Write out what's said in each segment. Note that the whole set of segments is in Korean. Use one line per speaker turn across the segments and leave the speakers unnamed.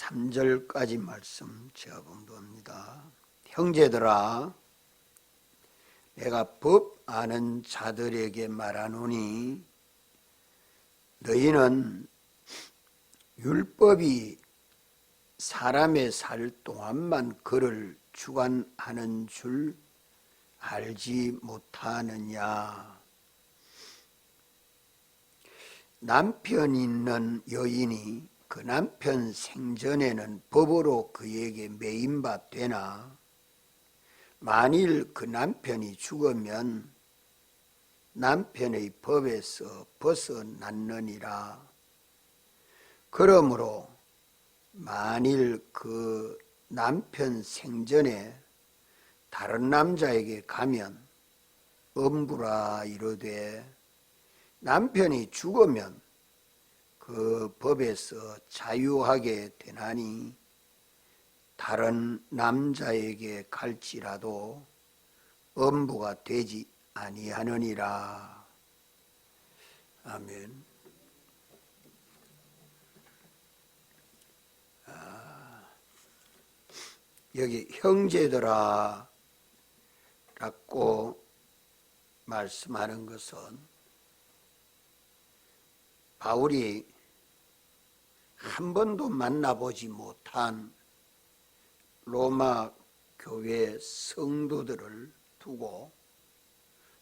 3절까지 말씀 제가 봉독합니다. 형제들아, 내가 법 아는 자들에게 말하노니 너희는 율법이 사람의 살 동안만 그를 주관하는 줄 알지 못하느냐. 남편 있는 여인이 그 남편 생전에는 법으로 그에게 매인바 되나 만일 그 남편이 죽으면 남편의 법에서 벗어났느니라. 그러므로 만일 그 남편 생전에 다른 남자에게 가면 엄부라 이르되 남편이 죽으면 그 법에서 자유하게 되나니 다른 남자에게 갈지라도 엄부가 되지 아니하느니라. 아멘. 여기 형제들아 라고 말씀하는 것은 바울이 한 번도 만나보지 못한 로마 교회 성도들을 두고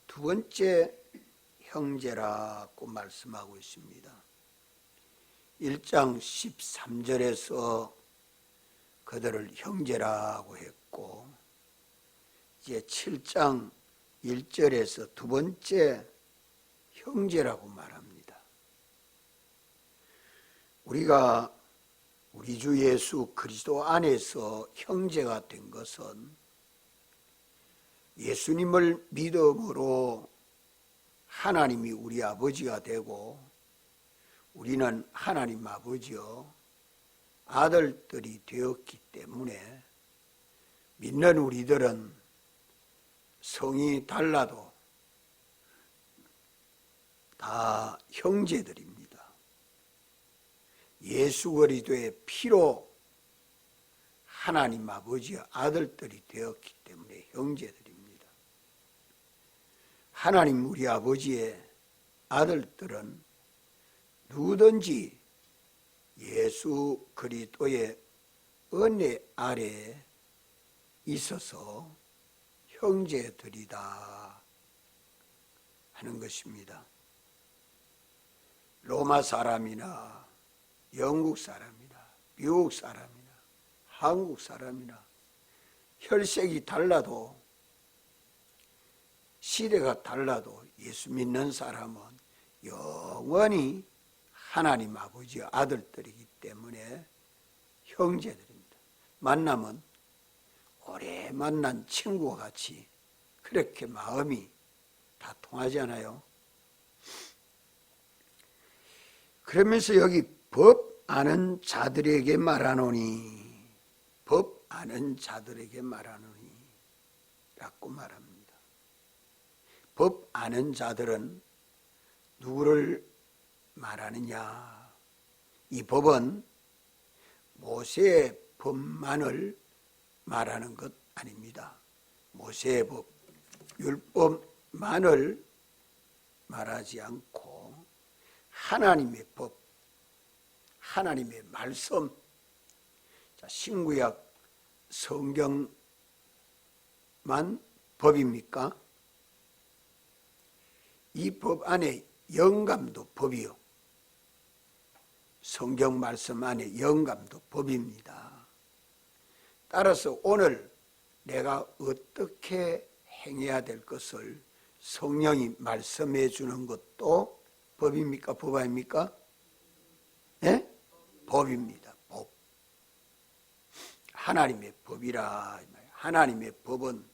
두 번째 형제라고 말씀하고 있습니다. 1장 13절에서 그들을 형제라고 했고 이제 7장 1절에서 두 번째 형제라고 말합니다. 우리가 우리 주 예수 그리스도 안에서 형제가 된 것은 예수님을 믿음으로 하나님이 우리 아버지가 되고 우리는 하나님 아버지요 아들들이 되었기 때문에 믿는 우리들은 성이 달라도 다 형제들입니다. 예수 그리스도의 피로 하나님 아버지의 아들들이 되었기 때문에 형제들입니다. 하나님 우리 아버지의 아들들은 누구든지 예수 그리스도의 은혜 아래에 있어서 형제들이다 하는 것입니다. 로마 사람이나 영국 사람이나 미국 사람이나 한국 사람이나 혈색이 달라도 시대가 달라도 예수 믿는 사람은 영원히 하나님 아버지의 아들들이기 때문에 형제들입니다. 만나면 오래 만난 친구와 같이 그렇게 마음이 다 통하지 않아요? 그러면서 여기 법 아는 자들에게 말하노니 법 아는 자들에게 말하노니 라고 말합니다. 법 아는 자들은 누구를 말하느냐? 이 법은 모세의 법만을 말하는 것 아닙니다. 모세의 법, 율법만을 말하지 않고 하나님의 법, 하나님의 말씀, 신구약 성경만 법입니까? 이 법 안에 영감도 법이요. 성경 말씀 안에 영감도 법입니다. 따라서 오늘 내가 어떻게 행해야 될 것을 성령이 말씀해 주는 것도 법입니까? 법 아닙니까? 네? 법입니다. 법. 하나님의 법이라. 하나님의 법은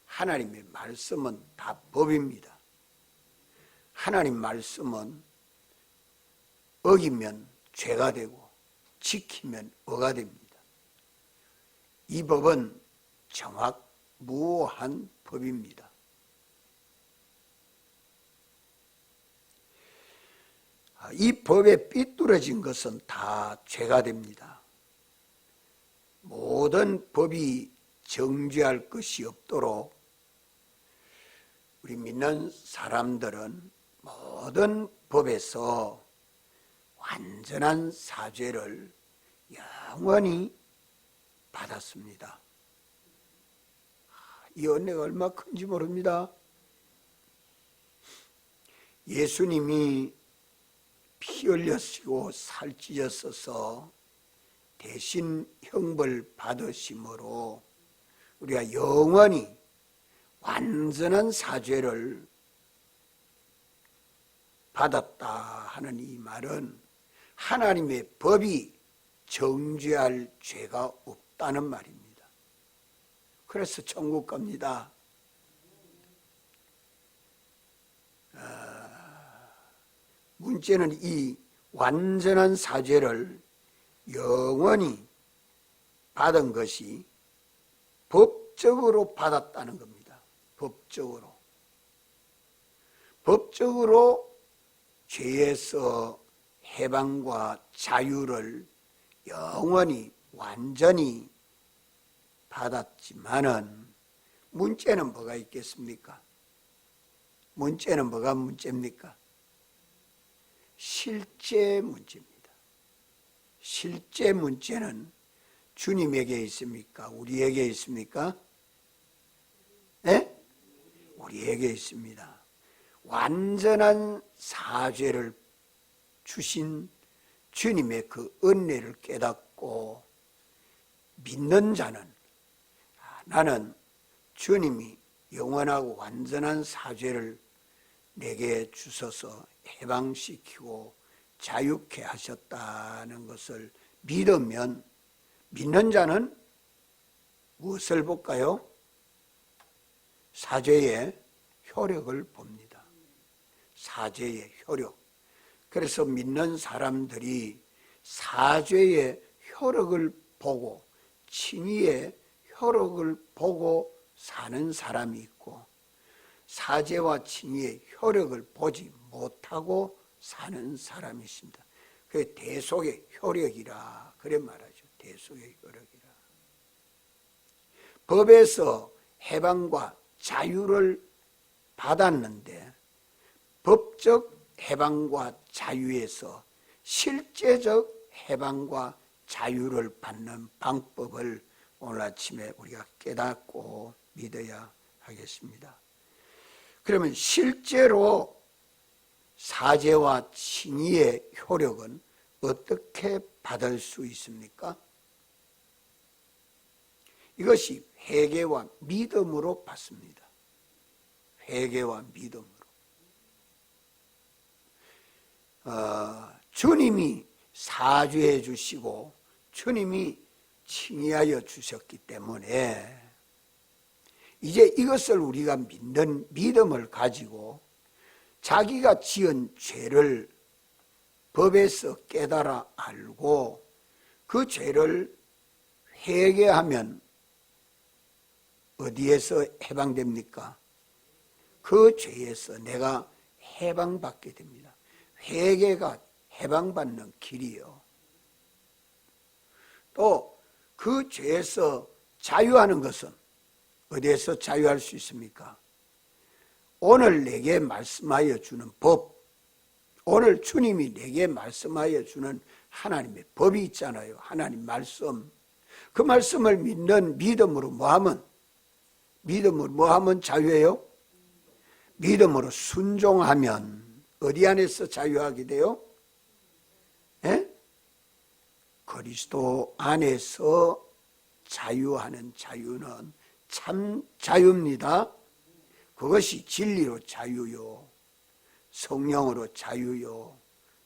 하나님의 말씀은 다 법입니다. 하나님 말씀은 어기면 죄가 되고 지키면 의가 됩니다. 이 법은 정확무오한 법입니다. 이 법에 삐뚤어진 것은 다 죄가 됩니다. 모든 법이 정죄할 것이 없도록 우리 믿는 사람들은 모든 법에서 완전한 사죄를 영원히 받았습니다. 이 은혜가 얼마나 큰지 모릅니다. 예수님이 피 흘렸고 살찌셨어서 대신 형벌 받으심으로 우리가 영원히 완전한 사죄를 받았다 하는 이 말은 하나님의 법이 정죄할 죄가 없다는 말입니다. 그래서 천국 갑니다. 문제는 이 완전한 사죄를 영원히 받은 것이 법적으로 받았다는 겁니다. 법적으로 죄에서 해방과 자유를 영원히 완전히 받았지만은 문제는 뭐가 있겠습니까? 문제는 뭐가 문제입니까? 실제 문제입니다. 실제 문제는 주님에게 있습니까? 우리에게 있습니까? 네? 우리에게 있습니다. 완전한 사죄를 주신 주님의 그 은혜를 깨닫고 믿는 자는 나는 주님이 영원하고 완전한 사죄를 내게 주셔서 해방시키고 자유케 하셨다는 것을 믿으면 믿는 자는 무엇을 볼까요? 사죄의 효력을 봅니다. 사죄의 효력. 그래서 믿는 사람들이 사죄의 효력을 보고 칭의의 효력을 보고 사는 사람이 있고 사죄와 칭의의 효력을 보지 못하고 사는 사람이 있습니다. 그게 대속의 효력이라 그래 말하죠. 대속의 효력이라. 법에서 해방과 자유를 받았는데 법적 해방과 자유에서 실제적 해방과 자유를 받는 방법을 오늘 아침에 우리가 깨닫고 믿어야 하겠습니다. 그러면 실제로 사죄와 칭의의 효력은 어떻게 받을 수 있습니까? 이것이 회개와 믿음으로 받습니다. 회개와 믿음으로. 주님이 사죄해 주시고 주님이 칭의하여 주셨기 때문에 이제 이것을 우리가 믿는 믿음을 가지고 자기가 지은 죄를 법에서 깨달아 알고 그 죄를 회개하면 어디에서 해방됩니까? 그 죄에서 내가 해방받게 됩니다. 회개가 해방받는 길이요. 또 그 죄에서 자유하는 것은 어디에서 자유할 수 있습니까? 오늘 내게 말씀하여 주는 법, 오늘 주님이 내게 말씀하여 주는 하나님의 법이 있잖아요. 하나님 말씀. 그 말씀을 믿는 믿음으로 뭐하면 자유해요? 믿음으로 순종하면 어디 안에서 자유하게 돼요? 예? 그리스도 안에서 자유하는 자유는 참 자유입니다. 그것이 진리로 자유요, 성령으로 자유요,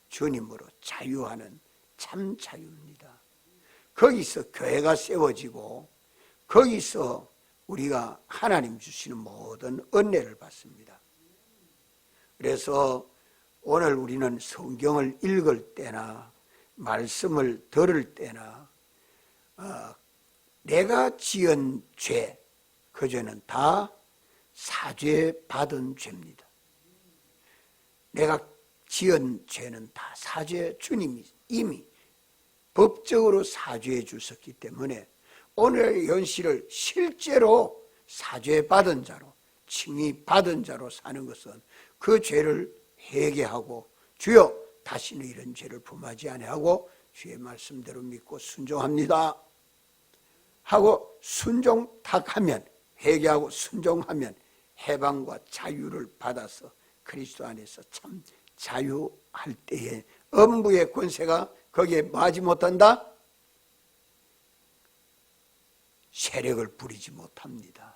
주님으로 자유하는 참 자유입니다. 거기서 교회가 세워지고 거기서 우리가 하나님 주시는 모든 은혜를 받습니다. 그래서 오늘 우리는 성경을 읽을 때나 말씀을 들을 때나 내가 지은 죄, 그 죄는 다 사죄받은 죄입니다. 내가 지은 죄는 다 사죄, 주님이 이미 법적으로 사죄해 주셨기 때문에 오늘의 현실을 실제로 사죄받은 자로, 칭의받은 자로 사는 것은 그 죄를 회개하고 주여 다시는 이런 죄를 범하지 아니하고 주의 말씀대로 믿고 순종합니다 하고 순종탁하면, 회개하고 순종하면 해방과 자유를 받아서 그리스도 안에서 참 자유할 때에 음부의 권세가 거기에 뭐하지 못한다? 세력을 부리지 못합니다.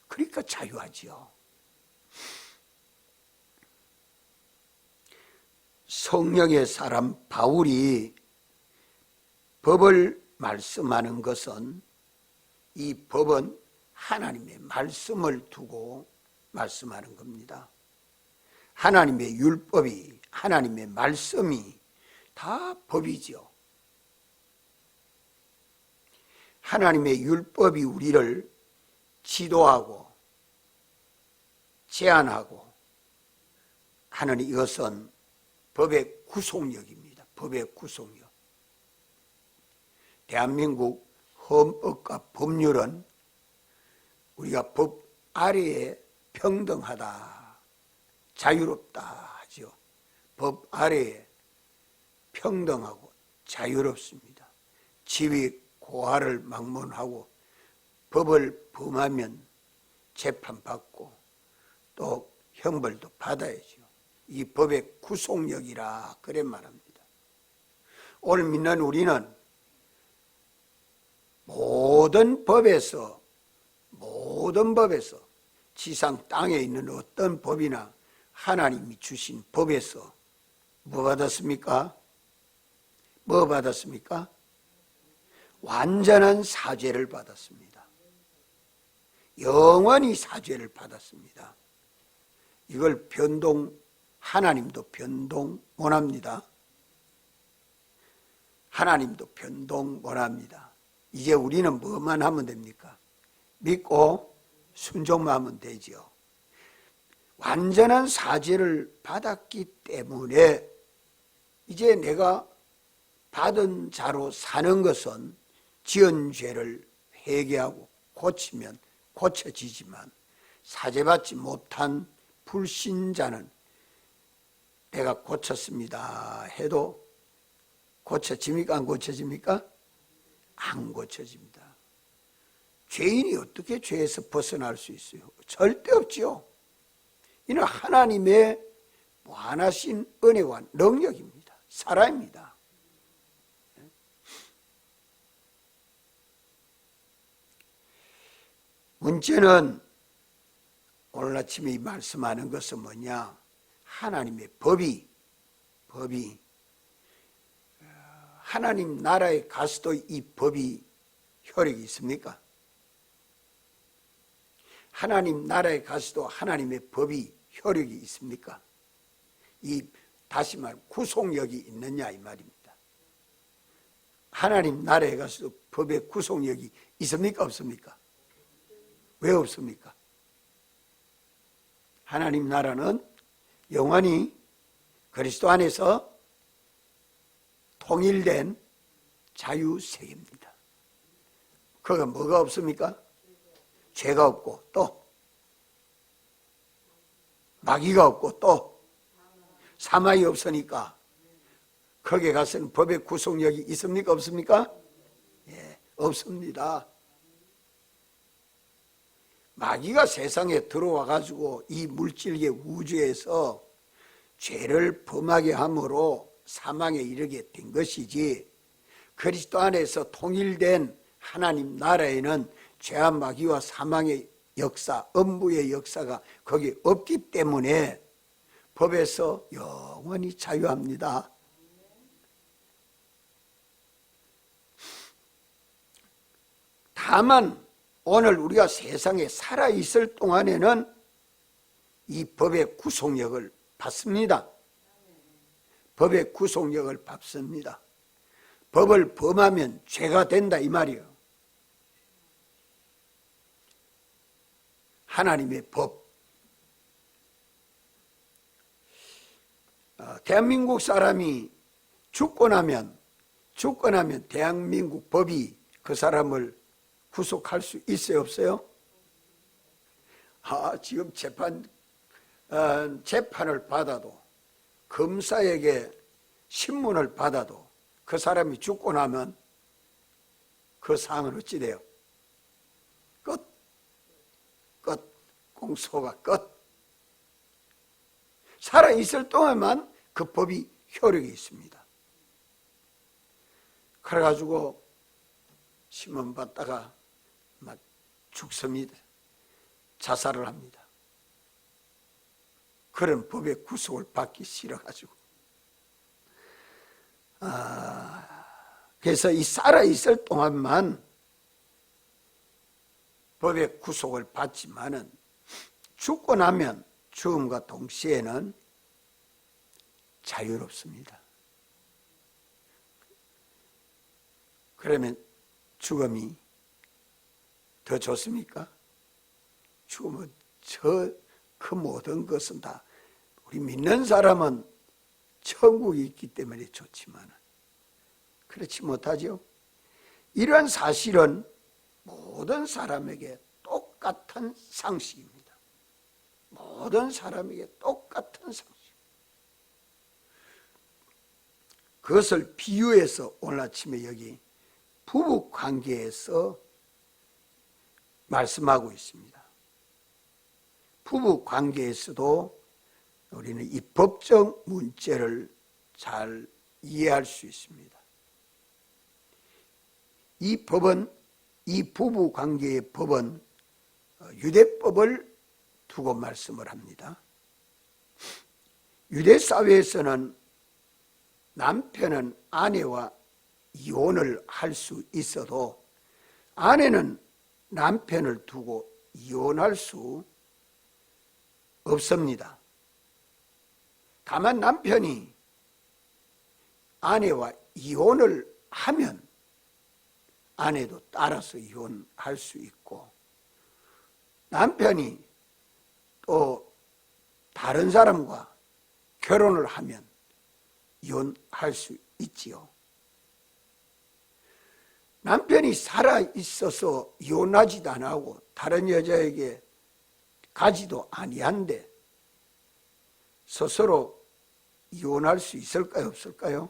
그러니까 자유하지요. 성령의 사람 바울이 법을 말씀하는 것은, 이 법은 하나님의 말씀을 두고 말씀하는 겁니다. 하나님의 율법이, 하나님의 말씀이 다 법이죠. 하나님의 율법이 우리를 지도하고 제한하고 하는 이것은 법의 구속력입니다. 법의 구속력. 대한민국 헌법과 법률은 우리가 법 아래에 평등하다, 자유롭다 하죠. 법 아래에 평등하고 자유롭습니다. 지위 고하를 막론하고 법을 범하면 재판받고 또 형벌도 받아야죠. 이 법의 구속력이라 그래 말합니다. 오늘 믿는 우리는 모든 법에서 지상 땅에 있는 어떤 법이나 하나님이 주신 법에서 뭐 받았습니까? 뭐 받았습니까? 완전한 사죄를 받았습니다. 영원히 사죄를 받았습니다. 이걸 하나님도 변동 원합니다. 하나님도 변동 원합니다. 이제 우리는 뭐만 하면 됩니까? 믿고 순종만 하면 되죠. 완전한 사죄를 받았기 때문에 이제 내가 받은 자로 사는 것은 지은 죄를 회개하고 고치면 고쳐지지만, 사죄받지 못한 불신자는 내가 고쳤습니다 해도 고쳐집니까? 안 고쳐집니까? 안 고쳐집니다. 죄인이 어떻게 죄에서 벗어날 수 있어요? 절대 없지요. 이는 하나님의 무한하신 은혜와 능력입니다. 사랑입니다. 문제는 오늘 아침에 말씀하는 것은 뭐냐? 하나님의 법이 하나님 나라에 가서도 이 법이 효력이 있습니까? 하나님 나라에 가서도 하나님의 법이 효력이 있습니까? 다시 말 구속력이 있느냐 이 말입니다. 하나님 나라에 가서도 법의 구속력이 있습니까? 없습니까? 왜 없습니까? 하나님 나라는 영원히 그리스도 안에서 통일된 자유세계입니다. 그가 뭐가 없습니까? 죄가 없고 또 마귀가 없고 또 사망이 없으니까 거기에 가서는 법의 구속력이 있습니까? 없습니까? 예, 없습니다. 마귀가 세상에 들어와 가지고 이 물질계 우주에서 죄를 범하게 함으로 사망에 이르게 된 것이지, 그리스도 안에서 통일된 하나님 나라에는 죄와 마귀와 사망의 역사, 음부의 역사가 거기 없기 때문에 법에서 영원히 자유합니다. 다만 오늘 우리가 세상에 살아있을 동안에는 이 법의 구속력을 받습니다. 법의 구속력을 받습니다. 법을 범하면 죄가 된다 이 말이에요. 하나님의 법. 대한민국 사람이 죽고 나면 대한민국 법이 그 사람을 구속할 수 있어요, 없어요? 지금 재판을 받아도, 검사에게 신문을 받아도 그 사람이 죽고 나면 그 사항은 어찌 돼요? 끝. 공소가 끝. 살아있을 동안만 그 법이 효력이 있습니다. 그래가지고 신문 받다가 막 죽습니다. 자살을 합니다. 그런 법의 구속을 받기 싫어가지고. 그래서 이 살아있을 동안만 법의 구속을 받지만은 죽고 나면 죽음과 동시에는 자유롭습니다. 그러면 죽음이 더 좋습니까? 죽음은 그 모든 것은 다 우리 믿는 사람은 천국이 있기 때문에 좋지만 그렇지 못하죠. 이러한 사실은 모든 사람에게 똑같은 상식입니다. 모든 사람에게 똑같은 상식. 그것을 비유해서 오늘 아침에 여기 부부 관계에서 말씀하고 있습니다. 부부 관계에서도 우리는 이 법적 문제를 잘 이해할 수 있습니다. 이 부부 관계의 법은 유대법을 두고 말씀을 합니다. 유대 사회에서는 남편은 아내와 이혼을 할 수 있어도 아내는 남편을 두고 이혼할 수 없습니다. 다만 남편이 아내와 이혼을 하면 아내도 따라서 이혼할 수 있고, 남편이 또 다른 사람과 결혼을 하면 이혼할 수 있지요. 남편이 살아있어서 이혼하지도 안 하고 다른 여자에게 가지도 아니한데 스스로 이혼할 수 있을까요, 없을까요?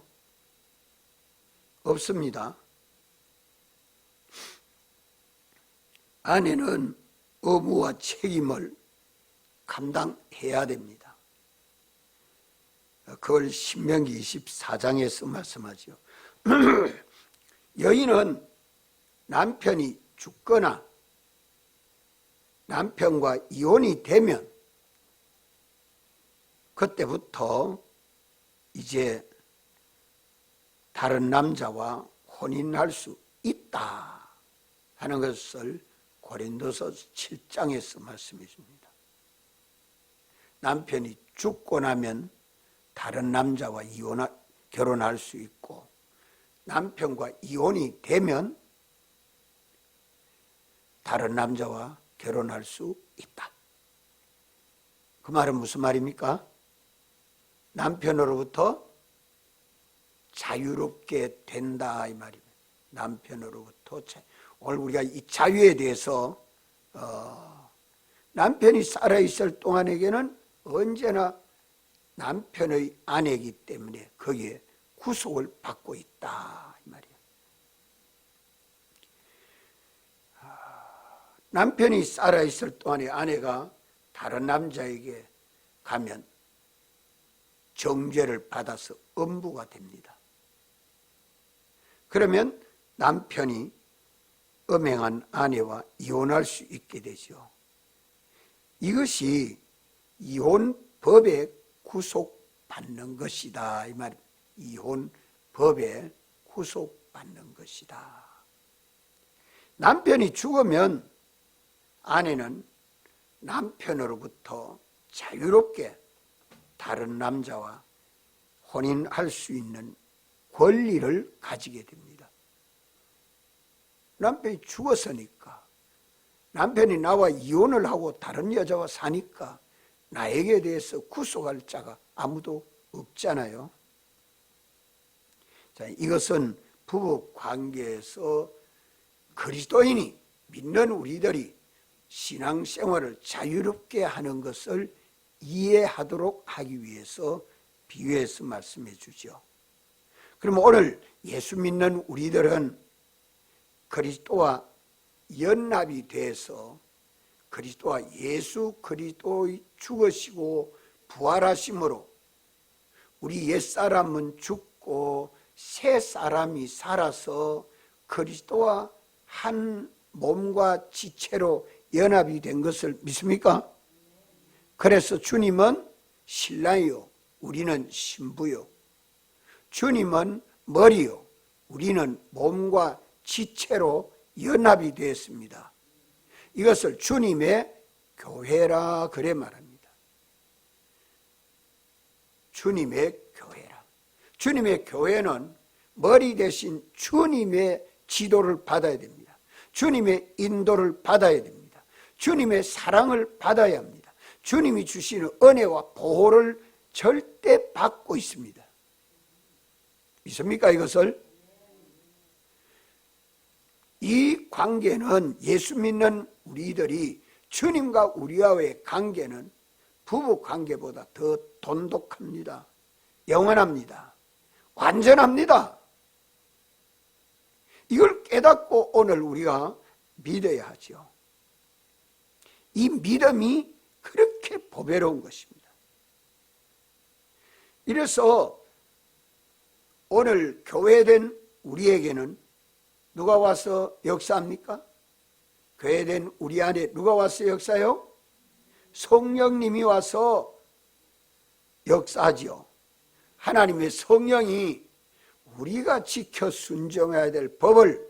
없습니다. 아내는 의무와 책임을 감당해야 됩니다. 그걸 신명기 24장에서 말씀하죠. 여인은 남편이 죽거나 남편과 이혼이 되면 그때부터 이제 다른 남자와 혼인할 수 있다 하는 것을 고린도서 7장에서 말씀해 줍니다. 남편이 죽고 나면 다른 남자와 결혼할 수 있고, 남편과 이혼이 되면 다른 남자와 결혼할 수 있다. 그 말은 무슨 말입니까? 남편으로부터 자유롭게 된다 이 말입니다. 남편으로부터 오늘 우리가 이 자유에 대해서 남편이 살아있을 동안에게는 언제나 남편의 아내이기 때문에 거기에 구속을 받고 있다 이 말이에요. 남편이 살아있을 동안에 아내가 다른 남자에게 가면 정죄를 받아서 음부가 됩니다. 그러면 남편이 음행한 아내와 이혼할 수 있게 되죠. 이것이 이혼법에 구속받는 것이다 이 말입니다. 이혼법에 구속받는 것이다. 남편이 죽으면 아내는 남편으로부터 자유롭게 다른 남자와 혼인할 수 있는 권리를 가지게 됩니다. 남편이 죽었으니까, 남편이 나와 이혼을 하고 다른 여자와 사니까 나에게 대해서 구속할 자가 아무도 없잖아요. 자, 이것은 부부 관계에서 그리스도인이 믿는 우리들이 신앙생활을 자유롭게 하는 것을 이해하도록 하기 위해서 비유해서 말씀해 주죠. 그럼 오늘 예수 믿는 우리들은 그리스도와 연합이 돼서 그리스도와 예수 그리스도의 죽으시고 부활하심으로 우리 옛사람은 죽고 새 사람이 살아서 그리스도와 한 몸과 지체로 연합이 된 것을 믿습니까? 그래서 주님은 신랑이요, 우리는 신부요. 주님은 머리요, 우리는 몸과 지체로 연합이 되었습니다. 이것을 주님의 교회라 그래 말합니다. 주님의 교회라. 주님의 교회는 머리 대신 주님의 지도를 받아야 됩니다. 주님의 인도를 받아야 됩니다. 주님의 사랑을 받아야 합니다. 주님이 주시는 은혜와 보호를 절대 받고 있습니다. 믿습니까, 이것을? 이 관계는, 예수 믿는 우리들이 주님과 우리와의 관계는 부부 관계보다 더 돈독합니다. 영원합니다. 완전합니다. 이걸 깨닫고 오늘 우리가 믿어야 하죠. 이 믿음이 그렇게 보배로운 것입니다. 이래서 오늘 교회된 우리에게는 누가 와서 역사합니까? 교회된 우리 안에 누가 와서 역사요? 성령님이 와서 역사하지요. 하나님의 성령이 우리가 지켜 순종해야 될 법을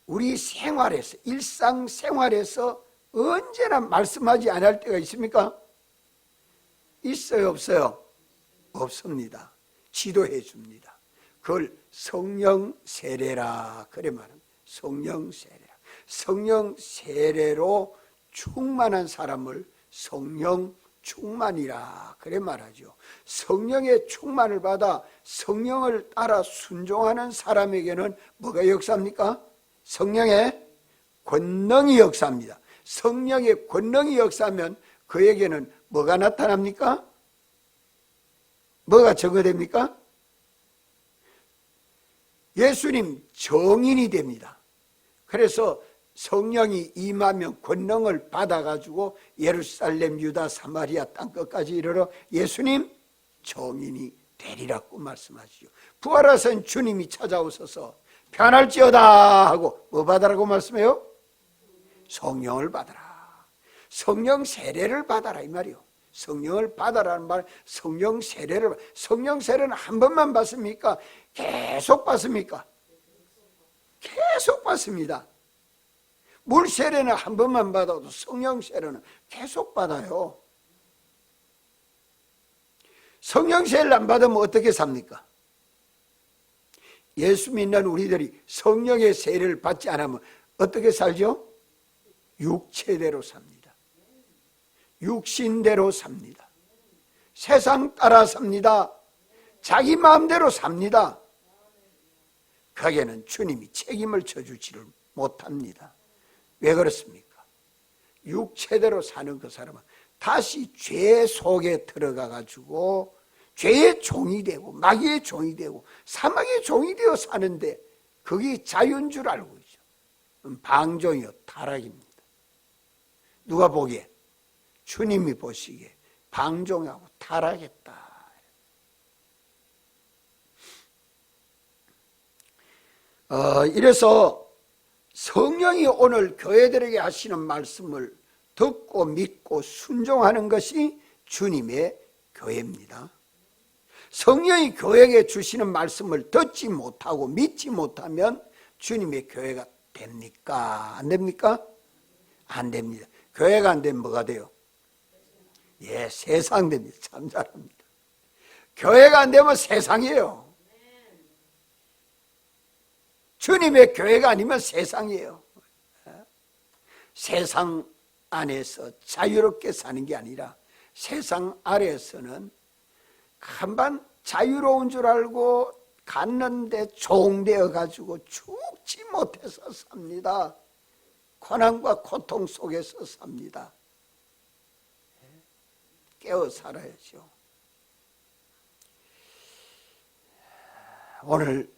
우리 생활에서, 일상생활에서 언제나 말씀하지 않을 때가 있습니까? 있어요, 없어요? 없습니다. 지도해 줍니다. 그걸 성령 세례라 그래 말합니다. 성령 세례라. 성령 세례로 충만한 사람을 성령 충만이라 그래 말하죠. 성령의 충만을 받아 성령을 따라 순종하는 사람에게는 뭐가 역사합니까? 성령의 권능이 역사합니다. 성령의 권능이 역사하면 그에게는 뭐가 나타납니까? 뭐가 증거됩니까? 예수님 정인이 됩니다. 그래서 성령이 임하면 권능을 받아가지고 예루살렘, 유다, 사마리아 땅끝까지 이르러 예수님 정인이 되리라고 말씀하시죠. 부활하신 주님이 찾아오셔서 편할지어다 하고 뭐 받으라고 말씀해요? 성령을 받아라. 성령 세례를 받아라 이 말이요. 성령을 받아라는 말, 성령 세례를, 성령 세례는 한 번만 받습니까? 계속 받습니까? 계속 받습니다. 물 세례는 한 번만 받아도 성령 세례는 계속 받아요. 성령 세례를 안 받으면 어떻게 삽니까? 예수 믿는 우리들이 성령의 세례를 받지 않으면 어떻게 살죠? 육체대로 삽니다. 육신대로 삽니다. 세상 따라 삽니다. 자기 마음대로 삽니다. 거기에는 주님이 책임을 져주지를 못합니다. 왜 그렇습니까? 육체대로 사는 그 사람은 다시 죄 속에 들어가 가지고 죄의 종이 되고 마귀의 종이 되고 사망의 종이 되어 사는데 그게 자유인 줄 알고 있죠. 방종이요, 타락입니다. 누가 보기에? 주님이 보시기에 방종하고 타락했다. 이래서 성령이 오늘 교회들에게 하시는 말씀을 듣고 믿고 순종하는 것이 주님의 교회입니다. 성령이 교회에게 주시는 말씀을 듣지 못하고 믿지 못하면 주님의 교회가 됩니까? 안 됩니까? 안 됩니다. 교회가 안 되면 뭐가 돼요? 예, 세상 됩니다. 참 잘합니다. 교회가 안 되면 세상이에요. 주님의 교회가 아니면 세상이에요. 세상 안에서 자유롭게 사는 게 아니라 세상 아래에서는 한반 자유로운 줄 알고 갔는데 종되어 가지고 죽지 못해서 삽니다. 고난과 고통 속에서 삽니다. 깨어 살아야죠. 오늘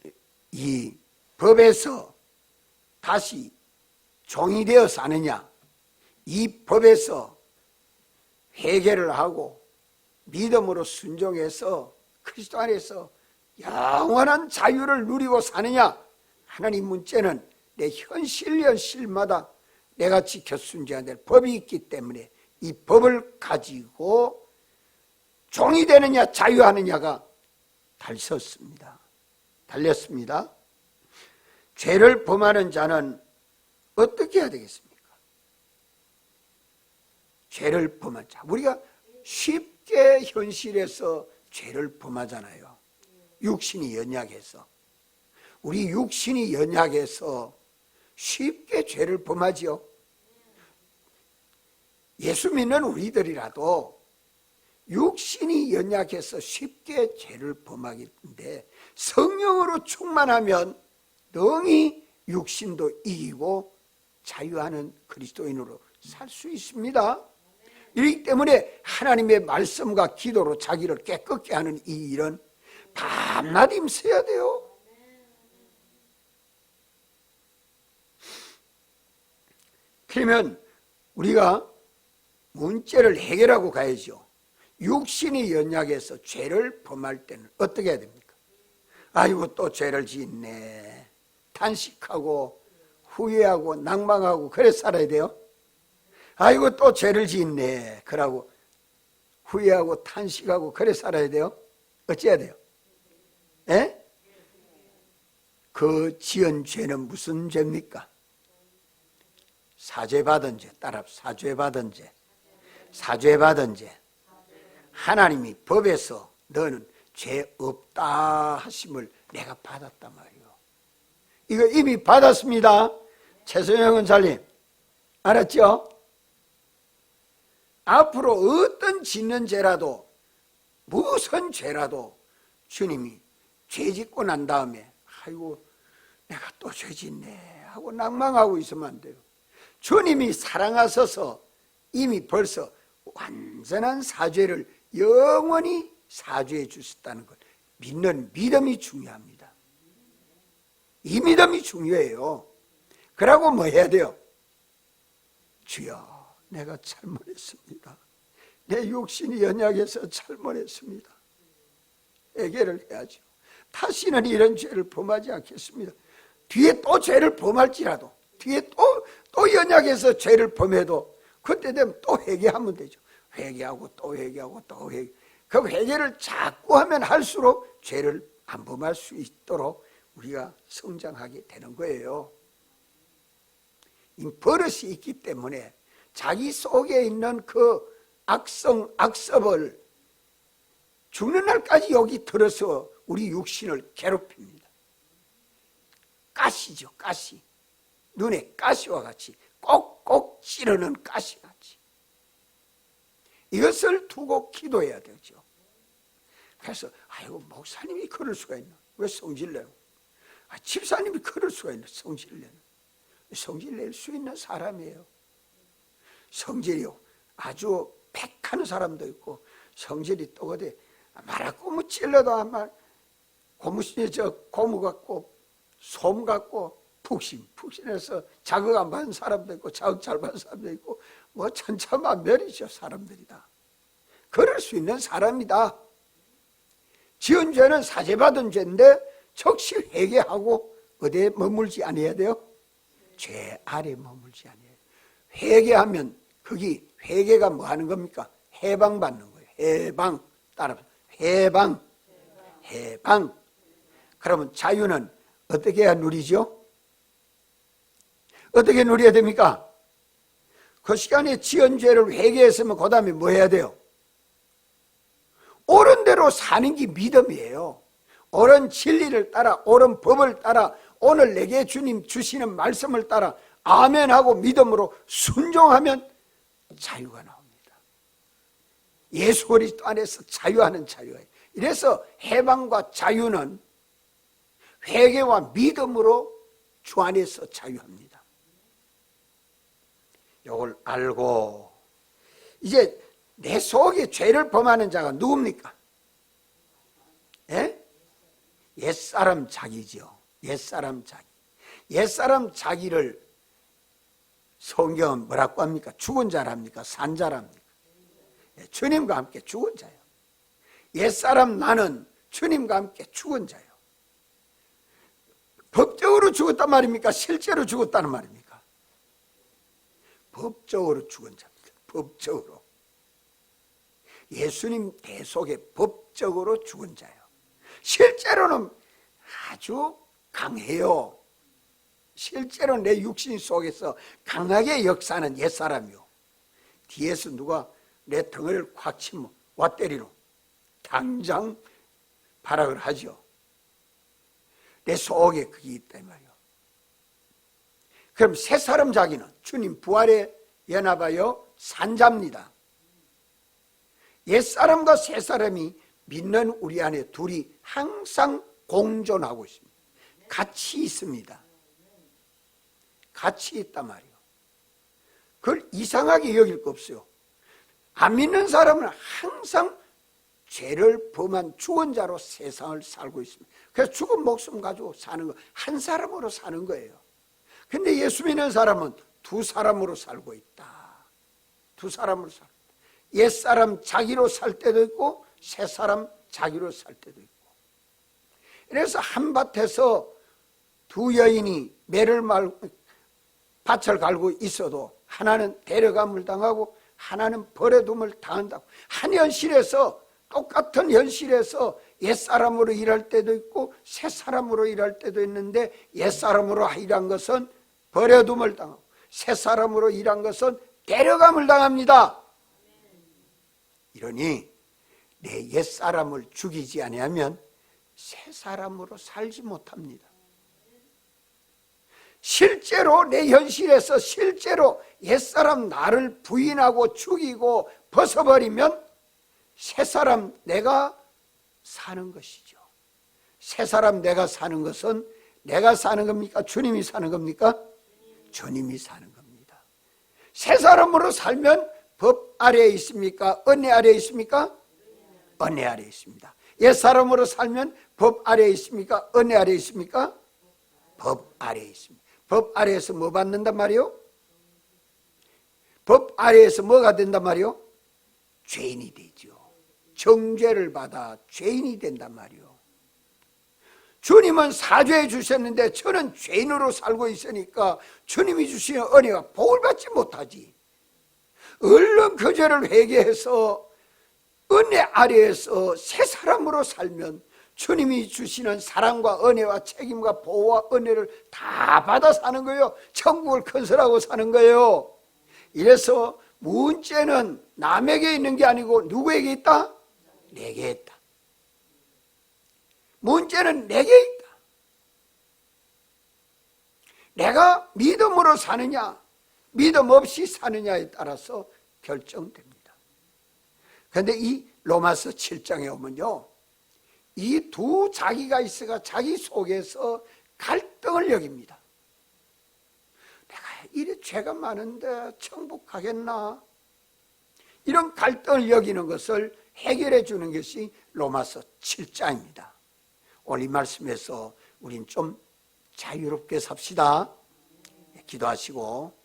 이 법에서 다시 종이 되어 사느냐, 이 법에서 회개를 하고 믿음으로 순종해서 그리스도 안에서 영원한 자유를 누리고 사느냐, 하나님 문제는 내 현실마다 내가 지켜 순종해야 될 법이 있기 때문에 이 법을 가지고 종이 되느냐 자유하느냐가 달렸습니다. 죄를 범하는 자는 어떻게 해야 되겠습니까? 죄를 범한 자, 우리가 쉽게 현실에서 죄를 범하잖아요. 육신이 연약해서, 우리 육신이 연약해서 쉽게 죄를 범하지요. 예수 믿는 우리들이라도 육신이 연약해서 쉽게 죄를 범하기인데 성령으로 충만하면 능히 육신도 이기고 자유하는 그리스도인으로 살 수 있습니다. 이렇기 때문에 하나님의 말씀과 기도로 자기를 깨끗게 하는 이 일은 밤낮 힘써야 돼요. 그러면 우리가 문제를 해결하고 가야죠. 육신이 연약해서 죄를 범할 때는 어떻게 해야 됩니까? 아이고 또 죄를 짓네, 탄식하고 후회하고 낭망하고 그래 살아야 돼요. 아이고 또 죄를 짓네 그러고 후회하고 탄식하고 그래 살아야 돼요. 어찌해야 돼요? 예? 그 지은 죄는 무슨 죄입니까? 사죄받은 죄, 따라 사죄받은 죄. 사죄받은 죄. 하나님이 법에서 너는 죄 없다 하심을 내가 받았단 말이에요. 이거 이미 받았습니다. 최소영 원사님 알았죠? 앞으로 어떤 짓는 죄라도, 무슨 죄라도 주님이 죄 짓고 난 다음에 아이고 내가 또 죄 짓네 하고 낭망하고 있으면 안 돼요. 주님이 사랑하셔서 이미 벌써 완전한 사죄를 영원히 사죄해 주셨다는 걸 믿는 믿음이 중요합니다. 이 믿음이 중요해요. 그러고 뭐 해야 돼요? 주여 내가 잘못했습니다. 내 육신이 연약해서 잘못했습니다. 회개를 해야죠. 다시는 이런 죄를 범하지 않겠습니다. 뒤에 또 죄를 범할지라도, 뒤에 또 연약해서 죄를 범해도 그때 되면 또 회개하면 되죠. 회개하고 또 회개하고 또 회개. 그 회개를 자꾸 하면 할수록 죄를 안 범할 수 있도록 우리가 성장하게 되는 거예요. 이 버릇이 있기 때문에 자기 속에 있는 그 악습을 죽는 날까지 여기 들어서 우리 육신을 괴롭힙니다. 가시죠, 가시. 눈에 가시와 같이 꼭꼭 찌르는 가시같이. 이것을 두고 기도해야 되죠. 그래서 아이고 목사님이 그럴 수가 있나? 왜 성질내요? 집사님이 그럴 수가 있나? 성질내는. 성질낼 수 있는 사람이에요. 성질이요 아주 팩하는 사람도 있고 성질이 또 어디 말하고 찔러도 아마 고무 같고 솜 같고 푹신해서 자극 안 받는 사람도 있고 자극 잘 받는 사람도 있고 뭐 천차만별이죠. 사람들이 다 그럴 수 있는 사람이다. 지은 죄는 사죄받은 죄인데 즉시 회개하고 어디에 머물지 않아야 돼요? 죄 아래 머물지 않아야 돼요. 회개하면 거기 회개가 뭐 하는 겁니까? 해방받는 거예요. 해방. 따라서 해방. 그러면 자유는 어떻게 해야 누리죠? 어떻게 누려야 됩니까? 그 시간에 지은 죄를 회개했으면 그 다음에 뭐 해야 돼요? 옳은 대로 사는 게 믿음이에요. 옳은 진리를 따라, 옳은 법을 따라, 오늘 내게 주님 주시는 말씀을 따라 아멘하고 믿음으로 순종하면 자유가 나옵니다. 예수 그리스도 안에서 자유하는 자유예요. 이래서 해방과 자유는 회개와 믿음으로 주 안에서 자유합니다. 이걸 알고 이제 내 속에 죄를 범하는 자가 누굽니까? 예? 옛사람 자기죠. 옛사람 자기. 옛사람 자기를 성경은 뭐라고 합니까? 죽은 자랍니까? 산 자랍니까? 예, 주님과 함께 죽은 자요. 옛사람 나는 주님과 함께 죽은 자요. 법적으로 죽었단 말입니까? 실제로 죽었다는 말입니까? 법적으로 죽은 자입니다. 법적으로. 예수님 대속에 법적으로 죽은 자요. 실제로는 아주 강해요. 실제로 내 육신 속에서 강하게 역사하는 옛사람이요. 뒤에서 누가 내 덩어리를 콱 치면 와 때리노. 당장 발악을 하죠. 내 속에 그게 있단 말이요. 그럼 새 사람 자기는 주님 부활에 연합하여 산자입니다. 옛사람과 새 사람이 믿는 우리 안에 둘이 항상 공존하고 있습니다. 같이 있습니다. 같이 있단 말이에요. 그걸 이상하게 여길 거 없어요. 안 믿는 사람은 항상 죄를 범한 죽은 자로 세상을 살고 있습니다. 그래서 죽은 목숨 가지고 사는 거, 한 사람으로 사는 거예요. 근데 예수 믿는 사람은 두 사람으로 살고 있다. 두 사람으로 살고 있다. 옛사람 자기로 살 때도 있고 새 사람 자기로 살 때도 있고. 그래서 한밭에서 두 여인이 매를 말고 밭을 갈고 있어도 하나는 데려감을 당하고 하나는 버려둠을 당한다고. 한 현실에서 똑같은 현실에서 옛사람으로 일할 때도 있고 새사람으로 일할 때도 있는데 옛사람으로 일한 것은 버려둠을 당하고 새사람으로 일한 것은 데려감을 당합니다. 이러니 내 옛사람을 죽이지 아니하면 새사람으로 살지 못합니다. 실제로 내 현실에서 실제로 옛사람 나를 부인하고 죽이고 벗어버리면 새사람 내가 사는 것이죠. 새사람 내가 사는 것은 내가 사는 겁니까? 주님이 사는 겁니까? 주님이 사는 겁니다. 새사람으로 살면 법 아래에 있습니까? 은혜 아래에 있습니까? 은혜 아래에 있습니다. 옛사람으로 살면 법 아래에 있습니까? 은혜 아래에 있습니까? 법 아래에 있습니다. 법 아래에서 뭐 받는단 말이요? 법 아래에서 뭐가 된단 말이요? 죄인이 되죠. 정죄를 받아 죄인이 된단 말이요. 주님은 사죄해 주셨는데 저는 죄인으로 살고 있으니까 주님이 주시는 은혜가 복을 받지 못하지. 얼른 그 죄를 회개해서 은혜 아래에서 새 사람으로 살면 주님이 주시는 사랑과 은혜와 책임과 보호와 은혜를 다 받아 사는 거예요. 천국을 건설하고 사는 거예요. 이래서 문제는 남에게 있는 게 아니고 누구에게 있다? 내게 있다. 문제는 내게 있다. 내가 믿음으로 사느냐 믿음 없이 사느냐에 따라서 결정됩니다. 그런데 이 로마서 7장에 오면요, 이 두 자기가 있어가 자기 속에서 갈등을 여깁니다. 내가 이래 죄가 많은데 천국 가겠나? 이런 갈등을 여기는 것을 해결해 주는 것이 로마서 7장입니다. 오늘 이 말씀에서 우린 좀 자유롭게 삽시다. 기도하시고